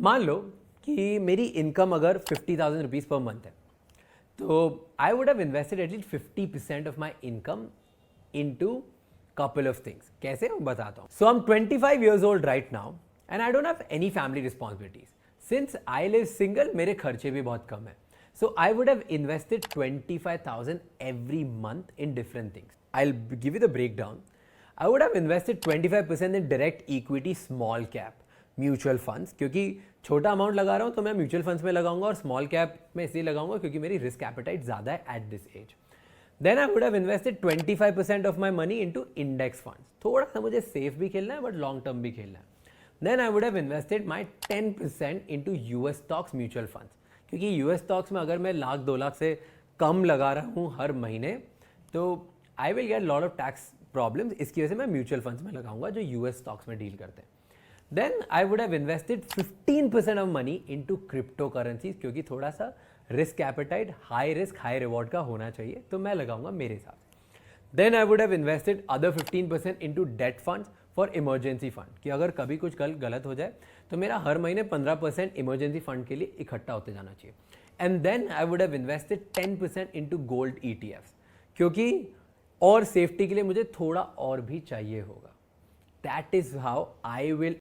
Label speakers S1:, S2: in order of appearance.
S1: मान लो कि मेरी इनकम अगर 50,000 रुपीज़ पर मंथ है, तो I would have invested at least 50% of my income into couple of things. कैसे, मैं बताता हूँ. So I am 25 years old right now and I don't have any family responsibilities. Since I live single, मेरे खर्चे भी बहुत कम है. So I would have invested 25,000 every month in different things. I'll give you the breakdown. I would have invested 25% in direct equity small cap mutual funds, क्योंकि छोटा amount लगा रहा हूँ तो मैं म्यूचुअल फंड्स में लगाऊंगा, और स्मॉल कैप में इसलिए लगाऊंगा क्योंकि मेरी रिस्क एपेटाइट ज़्यादा है at this age. Then I would have invested 25% of my money into index funds. थोड़ा सा मुझे सेफ भी खेलना है बट लॉन्ग टर्म भी खेलना है. Then I would have invested my 10% into US stocks mutual funds, क्योंकि यूएस स्टॉक्स में अगर मैं लाख 2 लाख से कम लगा रहा हूँ हर महीने तो I will get lot of tax problems. इसकी वजह से मैं म्यूचुअल फंड्स में लगाऊंगा जो यूएस स्टॉक्स में डील करते हैं. Then I would have invested 15% of money into cryptocurrencies, क्योंकि थोड़ा सा risk appetite high risk high reward का होना चाहिए, तो मैं लगाऊंगा मेरे साथ. Then I would have invested other 15% into debt funds for emergency fund, कि अगर कभी कुछ गलत हो जाए तो मेरा हर महीने 15% इमरजेंसी फंड के लिए इकट्ठा होते जाना चाहिए. And then I would have invested 10% into gold ETFs, क्योंकि और सेफ्टी के लिए मुझे थोड़ा और भी चाहिए होगा. That is how I will